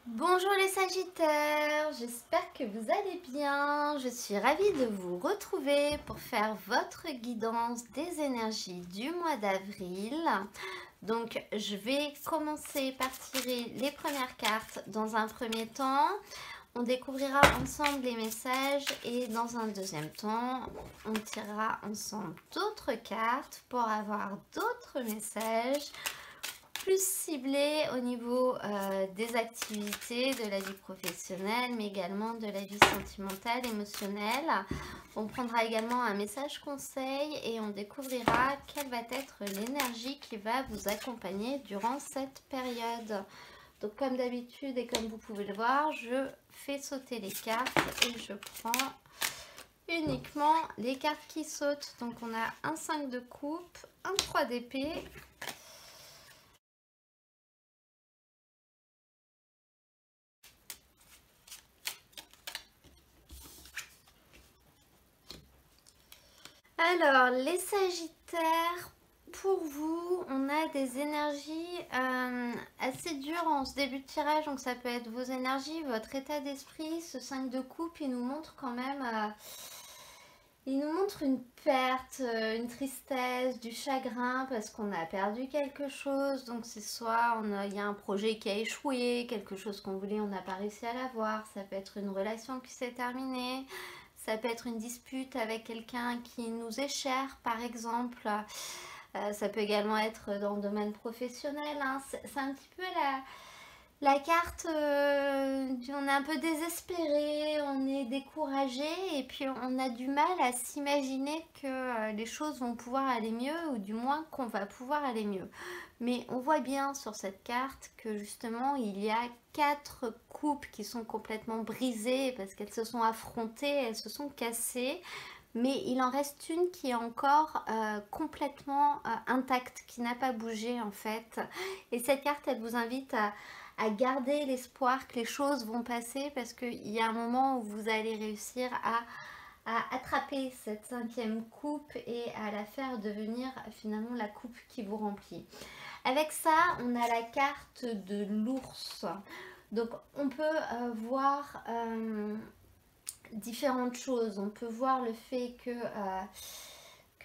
Bonjour les Sagittaires, j'espère que vous allez bien. Je suis ravie de vous retrouver pour faire votre guidance des énergies du mois d'avril. Donc je vais commencer par tirer les premières cartes dans un premier temps. On découvrira ensemble les messages et dans un deuxième temps, on tirera ensemble d'autres cartes pour avoir d'autres messages plus ciblé au niveau des activités, de la vie professionnelle, mais également de la vie sentimentale, émotionnelle. On prendra également un message conseil et on découvrira quelle va être l'énergie qui va vous accompagner durant cette période. Donc comme d'habitude et comme vous pouvez le voir, je fais sauter les cartes et je prends uniquement les cartes qui sautent. Donc on a un 5 de coupe, un 3 d'épée, alors, les Sagittaires, pour vous, on a des énergies assez dures en ce début de tirage. Donc, ça peut être vos énergies, votre état d'esprit. Ce 5 de coupe, il nous montre quand même... il nous montre une perte, une tristesse, du chagrin parce qu'on a perdu quelque chose. Donc, c'est soit il y a un projet qui a échoué, quelque chose qu'on voulait, on n'a pas réussi à l'avoir. Ça peut être une relation qui s'est terminée. Ça peut être une dispute avec quelqu'un qui nous est cher, par exemple. Ça peut également être dans le domaine professionnel, hein. C'est un petit peu la carte, on est un peu désespéré, on est découragé et puis on a du mal à s'imaginer que les choses vont pouvoir aller mieux ou du moins qu'on va pouvoir aller mieux. Mais on voit bien sur cette carte que justement il y a 4 coupes qui sont complètement brisées parce qu'elles se sont affrontées, elles se sont cassées. Mais il en reste une qui est encore complètement intacte, qui n'a pas bougé en fait. Et cette carte, elle vous invite à garder l'espoir que les choses vont passer parce qu'il y a un moment où vous allez réussir à attraper cette 5e coupe et à la faire devenir finalement la coupe qui vous remplit. Avec ça, on a la carte de l'ours. Donc on peut voir différentes choses. On peut voir le fait que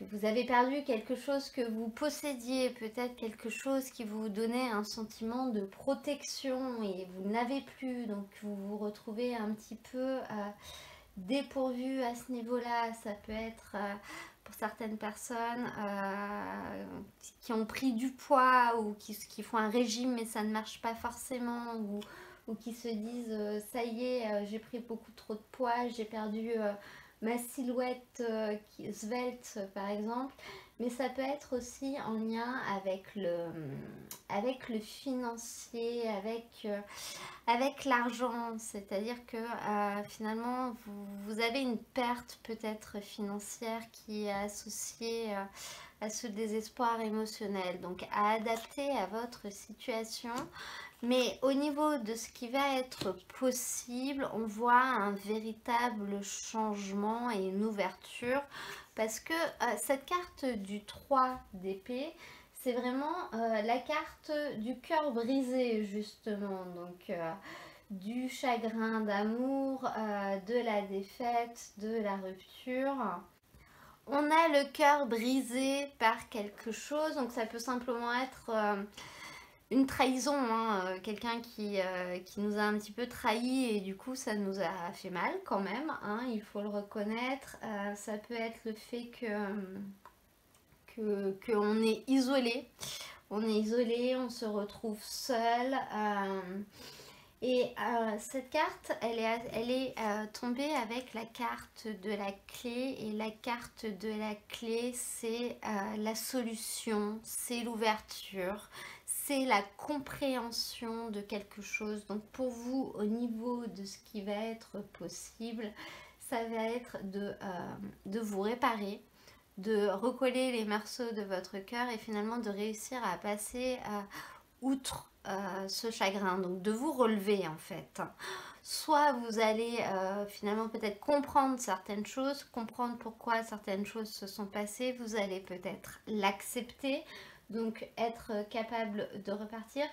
vous avez perdu quelque chose que vous possédiez, peut-être quelque chose qui vous donnait un sentiment de protection et vous n'avez plus, donc vous vous retrouvez un petit peu dépourvu à ce niveau-là. Ça peut être pour certaines personnes qui ont pris du poids ou qui font un régime mais ça ne marche pas forcément, ou qui se disent ça y est, j'ai pris beaucoup trop de poids, j'ai perdu ma silhouette svelte par exemple. Mais ça peut être aussi en lien avec le financier, avec l'argent, c'est-à-dire que finalement vous avez une perte peut-être financière qui est associée à ce désespoir émotionnel, donc à adapter à votre situation. Mais au niveau de ce qui va être possible, on voit un véritable changement et une ouverture parce que cette carte du 3 d'épée, c'est vraiment la carte du cœur brisé justement, donc du chagrin d'amour, de la défaite, de la rupture. On a le cœur brisé par quelque chose, donc ça peut simplement être une trahison, hein, quelqu'un qui nous a un petit peu trahi et du coup ça nous a fait mal quand même, hein, il faut le reconnaître. Ça peut être le fait qu'on est isolé. On est isolé, on se retrouve seul. Et cette carte, elle est tombée avec la carte de la clé. Et la carte de la clé, c'est la solution, c'est l'ouverture, c'est la compréhension de quelque chose. Donc pour vous, au niveau de ce qui va être possible, ça va être de vous réparer, de recoller les morceaux de votre cœur et finalement de réussir à passer outre ce chagrin, donc de vous relever en fait. Soit vous allez finalement peut-être comprendre certaines choses, comprendre pourquoi certaines choses se sont passées, vous allez peut-être l'accepter, donc être capable de repartir.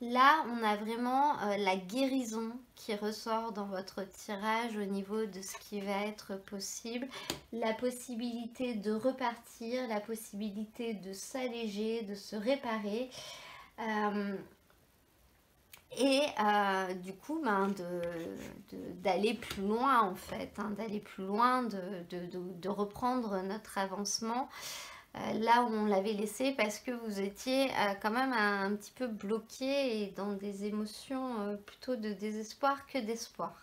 Là, on a vraiment la guérison qui ressort dans votre tirage au niveau de ce qui va être possible, la possibilité de repartir, la possibilité de s'alléger, de se réparer. Et du coup, d'aller plus loin en fait, hein, d'aller plus loin, de reprendre notre avancement là où on l'avait laissé parce que vous étiez quand même un petit peu bloqué et dans des émotions plutôt de désespoir que d'espoir.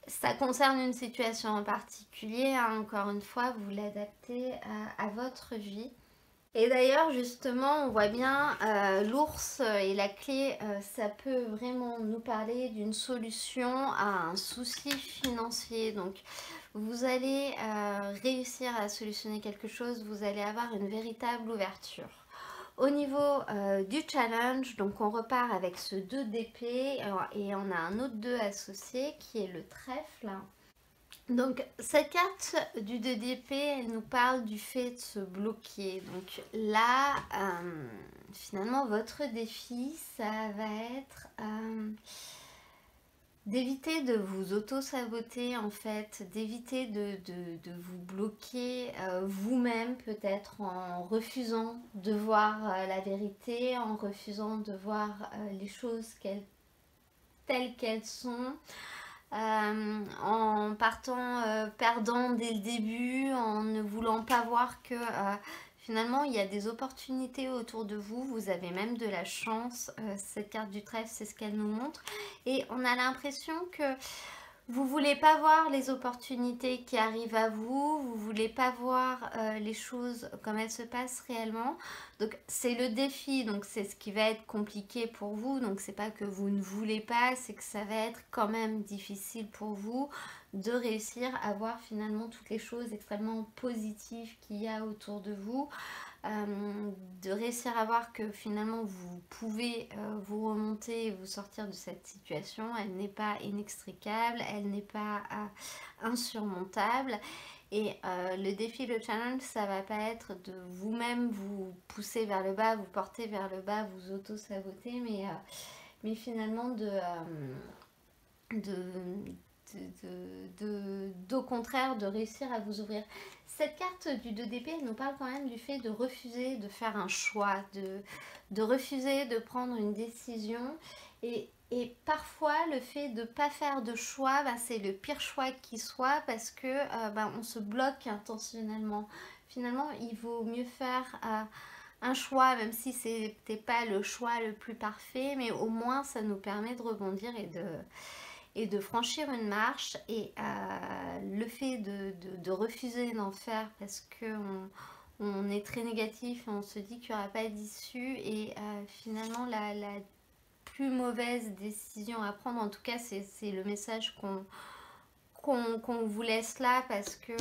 Ça concerne une situation en particulier, hein, encore une fois, vous l'adaptez à votre vie. Et d'ailleurs, justement, on voit bien l'ours et la clé, ça peut vraiment nous parler d'une solution à un souci financier. Donc, vous allez réussir à solutionner quelque chose, vous allez avoir une véritable ouverture. Au niveau du challenge, donc on repart avec ce 2 d'épée et on a un autre 2 associé qui est le trèfle. Donc cette carte du 2 d'épée, elle nous parle du fait de se bloquer. Donc là, finalement, votre défi, ça va être d'éviter de vous auto-saboter en fait, d'éviter de vous bloquer vous-même peut-être en refusant de voir la vérité, en refusant de voir les choses telles qu'elles sont. En partant perdant dès le début, en ne voulant pas voir que finalement il y a des opportunités autour de vous, vous avez même de la chance. Cette carte du trèfle, c'est ce qu'elle nous montre. Et on a l'impression que vous voulez pas voir les opportunités qui arrivent à vous, vous voulez pas voir les choses comme elles se passent réellement. Donc c'est le défi, donc c'est ce qui va être compliqué pour vous. Donc c'est pas que vous ne voulez pas, c'est que ça va être quand même difficile pour vous de réussir à voir finalement toutes les choses extrêmement positives qu'il y a autour de vous. De réussir à voir que finalement vous pouvez vous remonter et vous sortir de cette situation. Elle n'est pas inextricable, elle n'est pas insurmontable. Et le défi, le challenge, ça va pas être de vous-même vous pousser vers le bas, vous porter vers le bas, vous auto-saboter, mais finalement au contraire de réussir à vous ouvrir. Cette carte du 2 d'épée, elle nous parle quand même du fait de refuser de faire un choix, de refuser de prendre une décision. Et parfois, le fait de ne pas faire de choix, c'est le pire choix qui soit parce que on se bloque intentionnellement. Finalement, il vaut mieux faire un choix, même si c'était pas le choix le plus parfait, mais au moins ça nous permet de rebondir et de franchir une marche. Et le fait de refuser d'en faire parce qu'on est très négatif et on se dit qu'il n'y aura pas d'issue et finalement la plus mauvaise décision à prendre, en tout cas c'est le message qu'on vous laisse là parce que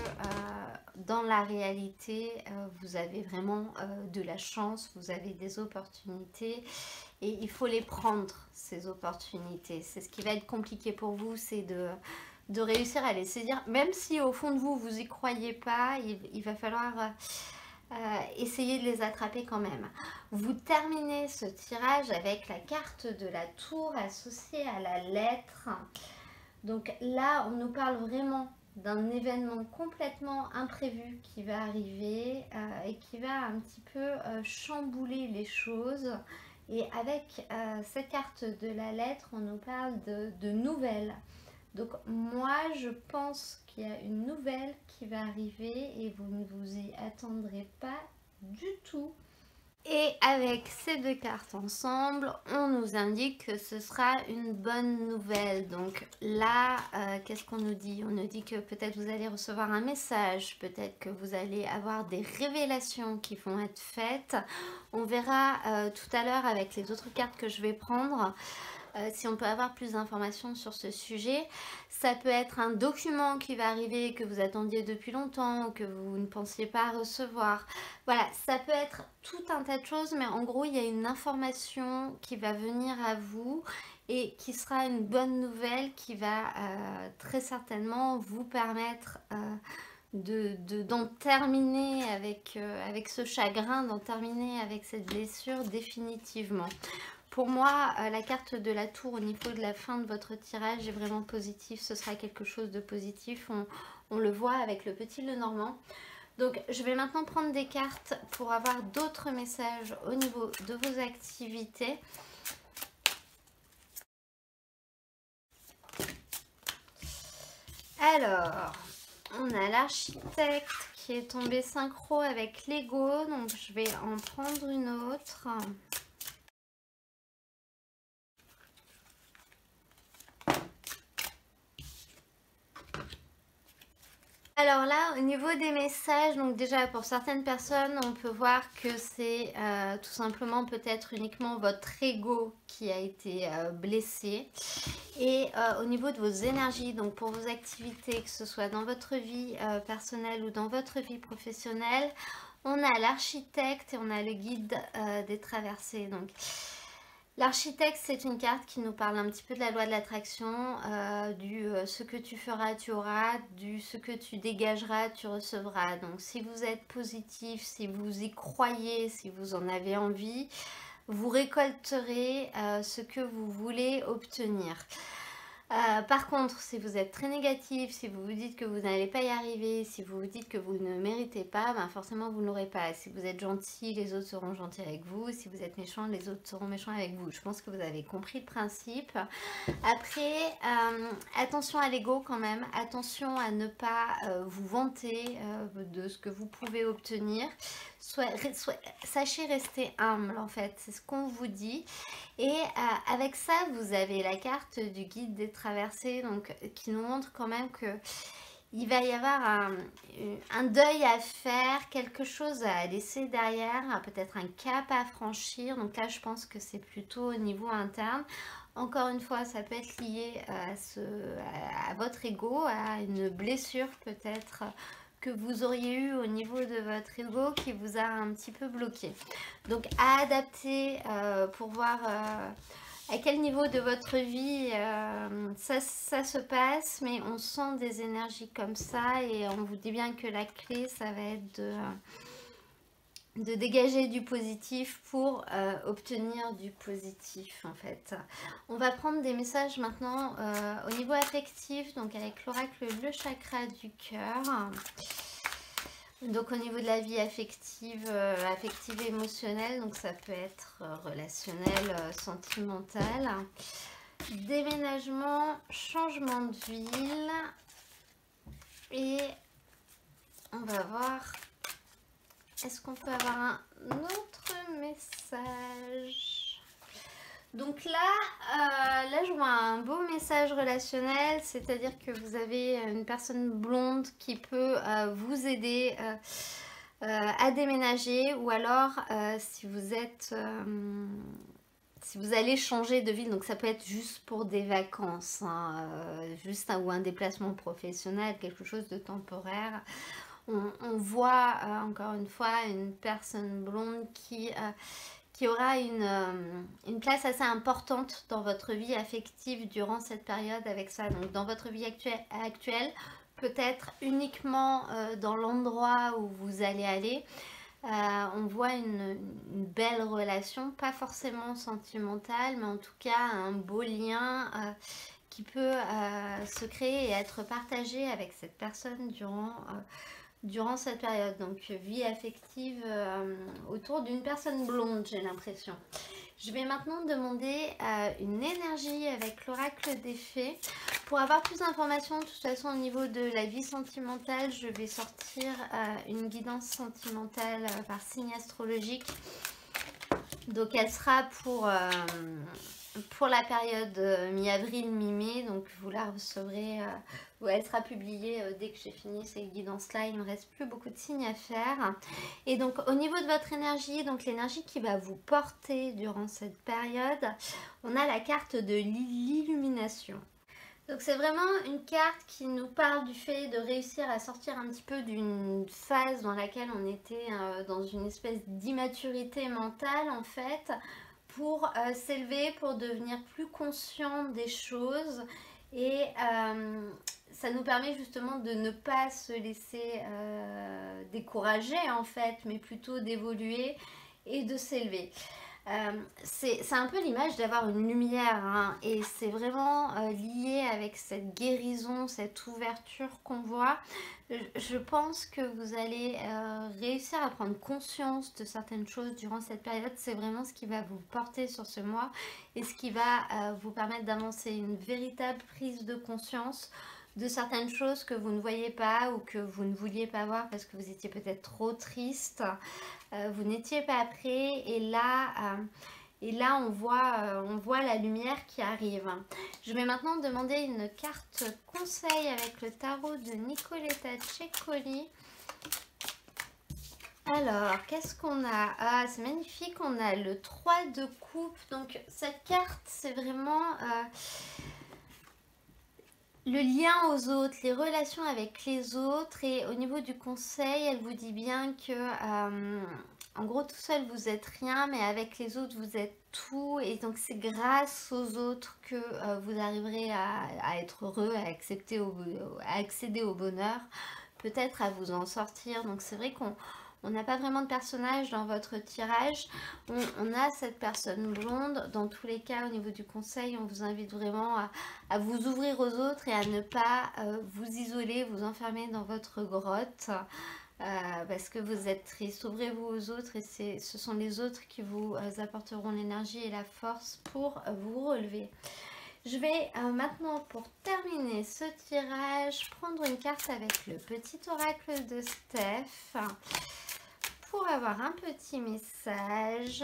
dans la réalité vous avez vraiment de la chance, vous avez des opportunités et il faut les prendre ces opportunités. C'est ce qui va être compliqué pour vous, c'est de réussir à les saisir, même si au fond de vous vous y croyez pas, il va falloir essayer de les attraper quand même. Vous terminez ce tirage avec la carte de la tour associée à la lettre. Donc là, on nous parle vraiment d'un événement complètement imprévu qui va arriver et qui va un petit peu chambouler les choses. Et avec cette carte de la lettre, on nous parle de nouvelles. Donc moi, je pense qu'il y a une nouvelle qui va arriver et vous ne vous y attendrez pas du tout. Et avec ces deux cartes ensemble, on nous indique que ce sera une bonne nouvelle. Donc là, qu'est-ce qu'on nous dit? On nous dit que peut-être vous allez recevoir un message, peut-être que vous allez avoir des révélations qui vont être faites. On verra tout à l'heure avec les autres cartes que je vais prendre. Si on peut avoir plus d'informations sur ce sujet. Ça peut être un document qui va arriver que vous attendiez depuis longtemps ou que vous ne pensiez pas recevoir. Voilà, ça peut être tout un tas de choses, mais en gros, il y a une information qui va venir à vous et qui sera une bonne nouvelle qui va très certainement vous permettre d'en terminer avec ce chagrin, d'en terminer avec cette blessure définitivement. Pour moi, la carte de la tour au niveau de la fin de votre tirage est vraiment positif. Ce sera quelque chose de positif. On le voit avec le petit Lenormand. Donc, je vais maintenant prendre des cartes pour avoir d'autres messages au niveau de vos activités. Alors, on a l'architecte qui est tombé synchro avec l'ego. Donc, je vais en prendre une autre. Alors là, au niveau des messages, donc déjà pour certaines personnes, on peut voir que c'est tout simplement peut-être uniquement votre ego qui a été blessé. Et au niveau de vos énergies, donc pour vos activités, que ce soit dans votre vie personnelle ou dans votre vie professionnelle, on a l'architecte et on a le guide des traversées. Donc l'architecte, c'est une carte qui nous parle un petit peu de la loi de l'attraction, du ce que tu feras, tu auras, du ce que tu dégageras, tu recevras. Donc si vous êtes positif, si vous y croyez, si vous en avez envie, vous récolterez ce que vous voulez obtenir. Par contre, si vous êtes très négatif, si vous vous dites que vous n'allez pas y arriver, si vous vous dites que vous ne méritez pas, ben forcément vous ne l'aurez pas. Si vous êtes gentil, les autres seront gentils avec vous. Si vous êtes méchant, les autres seront méchants avec vous. Je pense que vous avez compris le principe. Après, attention à l'ego quand même. Attention à ne pas vous vanter de ce que vous pouvez obtenir. Sachez rester humble en fait, c'est ce qu'on vous dit. Et avec ça, vous avez la carte du guide des traversées, donc qui nous montre quand même que il va y avoir un deuil à faire, quelque chose à laisser derrière, peut-être un cap à franchir. Donc là, je pense que c'est plutôt au niveau interne. Encore une fois, ça peut être lié à votre ego, à une blessure peut-être que vous auriez eu au niveau de votre ego qui vous a un petit peu bloqué. Donc à adapter pour voir à quel niveau de votre vie ça se passe, mais on sent des énergies comme ça et on vous dit bien que la clé, ça va être de dégager du positif pour obtenir du positif en fait. On va prendre des messages maintenant au niveau affectif, donc avec l'oracle le chakra du cœur. Donc au niveau de la vie affective, affective et émotionnelle, donc ça peut être relationnel, sentimental. Déménagement, changement de ville. Et on va voir, est-ce qu'on peut avoir un autre message? Donc là, je vois un beau message relationnel, c'est-à-dire que vous avez une personne blonde qui peut vous aider à déménager, ou alors si vous êtes... si vous allez changer de ville, donc ça peut être juste pour des vacances, hein, juste ou un déplacement professionnel, quelque chose de temporaire. On voit encore une fois une personne blonde qui aura une place assez importante dans votre vie affective durant cette période avec ça. Donc dans votre vie actuelle peut-être uniquement dans l'endroit où vous allez aller. On voit une belle relation, pas forcément sentimentale, mais en tout cas un beau lien qui peut se créer et être partagé avec cette personne durant cette période. Donc vie affective autour d'une personne blonde, j'ai l'impression. Je vais maintenant demander une énergie avec l'oracle des fées. Pour avoir plus d'informations, de toute façon au niveau de la vie sentimentale, je vais sortir une guidance sentimentale par signe astrologique. Donc elle sera pour la période mi-avril, mi-mai. Donc vous la recevrez, elle sera publiée dès que j'ai fini ces guidances-là. Il ne me reste plus beaucoup de signes à faire. Et donc au niveau de votre énergie, donc l'énergie qui va vous porter durant cette période, on a la carte de l'illumination. Donc c'est vraiment une carte qui nous parle du fait de réussir à sortir un petit peu d'une phase dans laquelle on était dans une espèce d'immaturité mentale en fait, pour s'élever, pour devenir plus conscient des choses. Et ça nous permet justement de ne pas se laisser décourager en fait, mais plutôt d'évoluer et de s'élever. C'est un peu l'image d'avoir une lumière, hein, et c'est vraiment lié avec cette guérison, cette ouverture qu'on voit. Je pense que vous allez réussir à prendre conscience de certaines choses durant cette période. C'est vraiment ce qui va vous porter sur ce mois et ce qui va vous permettre d'avancer, une véritable prise de conscience de certaines choses que vous ne voyez pas ou que vous ne vouliez pas voir parce que vous étiez peut-être trop triste. Vous n'étiez pas prêt et là on voit la lumière qui arrive. Je vais maintenant demander une carte conseil avec le tarot de Nicoletta Ceccoli. Alors, qu'est-ce qu'on a? Ah, c'est magnifique, on a le 3 de coupe. Donc cette carte, c'est vraiment le lien aux autres, les relations avec les autres. Et au niveau du conseil, elle vous dit bien que en gros, tout seul vous êtes rien, mais avec les autres vous êtes tout. Et donc c'est grâce aux autres que vous arriverez à être heureux, à accéder au bonheur, peut-être à vous en sortir. Donc c'est vrai qu'on n'a pas vraiment de personnage dans votre tirage. On a cette personne blonde. Dans tous les cas, au niveau du conseil, on vous invite vraiment à vous ouvrir aux autres et à ne pas vous isoler, vous enfermer dans votre grotte. Parce que vous êtes triste. Ouvrez-vous aux autres et ce sont les autres qui vous apporteront l'énergie et la force pour vous relever. Je vais maintenant, pour terminer ce tirage, prendre une carte avec le petit oracle de Steph pour avoir un petit message.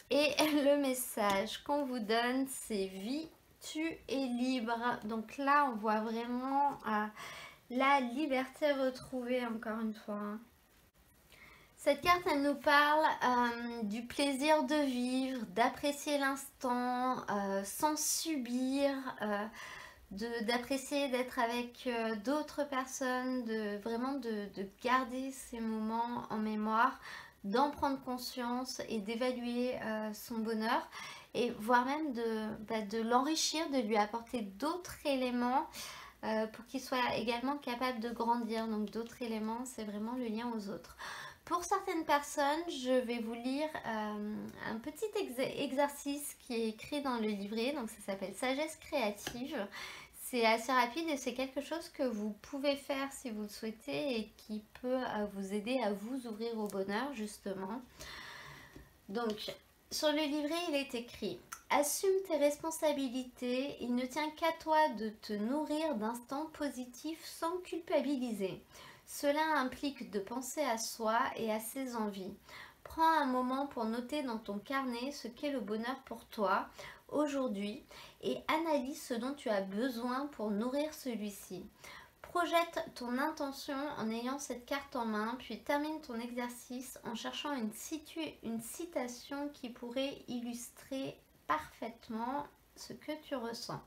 Et le message qu'on vous donne, c'est vie, tu es libre. Donc là, on voit vraiment la liberté retrouvée, encore une fois. Cette carte, elle nous parle du plaisir de vivre, d'apprécier l'instant sans subir, d'apprécier d'être avec d'autres personnes, vraiment de garder ces moments en mémoire, d'en prendre conscience et d'évaluer son bonheur, et voire même de l'enrichir, de lui apporter d'autres éléments pour qu'il soit également capable de grandir. Donc d'autres éléments, c'est vraiment le lien aux autres. Pour certaines personnes, je vais vous lire un petit exercice qui est écrit dans le livret. Donc ça s'appelle Sagesse créative. C'est assez rapide et c'est quelque chose que vous pouvez faire si vous le souhaitez et qui peut vous aider à vous ouvrir au bonheur, justement. Donc, sur le livret, il est écrit: assume tes responsabilités, il ne tient qu'à toi de te nourrir d'instants positifs sans culpabiliser. Cela implique de penser à soi et à ses envies. Prends un moment pour noter dans ton carnet ce qu'est le bonheur pour toi aujourd'hui et analyse ce dont tu as besoin pour nourrir celui-ci. Projette ton intention en ayant cette carte en main, puis termine ton exercice en cherchant une citation qui pourrait illustrer parfaitement ce que tu ressens.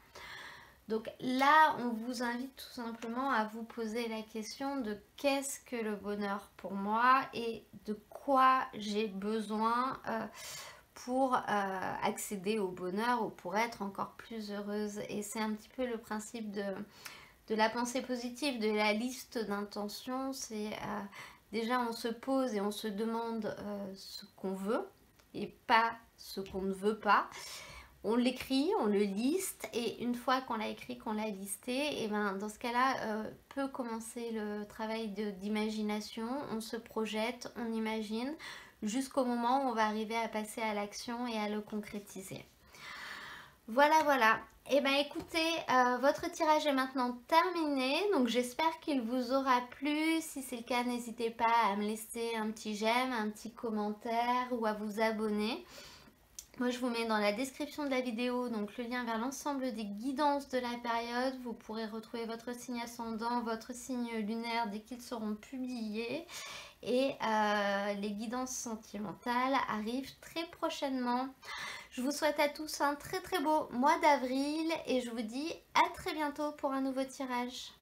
Donc là, on vous invite tout simplement à vous poser la question de qu'est-ce que le bonheur pour moi et de quoi j'ai besoin pour accéder au bonheur ou pour être encore plus heureuse. Et c'est un petit peu le principe de la pensée positive, de la liste d'intentions. C'est déjà on se pose et on se demande ce qu'on veut et pas ce qu'on ne veut pas. On l'écrit, on le liste, et une fois qu'on l'a écrit, qu'on l'a listé, et ben dans ce cas-là, peut commencer le travail d'imagination. On se projette, on imagine, jusqu'au moment où on va arriver à passer à l'action et à le concrétiser. Voilà, voilà. Et ben écoutez, votre tirage est maintenant terminé, donc j'espère qu'il vous aura plu. Si c'est le cas, n'hésitez pas à me laisser un petit j'aime, un petit commentaire ou à vous abonner. Moi, je vous mets dans la description de la vidéo donc le lien vers l'ensemble des guidances de la période. Vous pourrez retrouver votre signe ascendant, votre signe lunaire dès qu'ils seront publiés. Et les guidances sentimentales arrivent très prochainement. Je vous souhaite à tous un très très beau mois d'avril et je vous dis à très bientôt pour un nouveau tirage.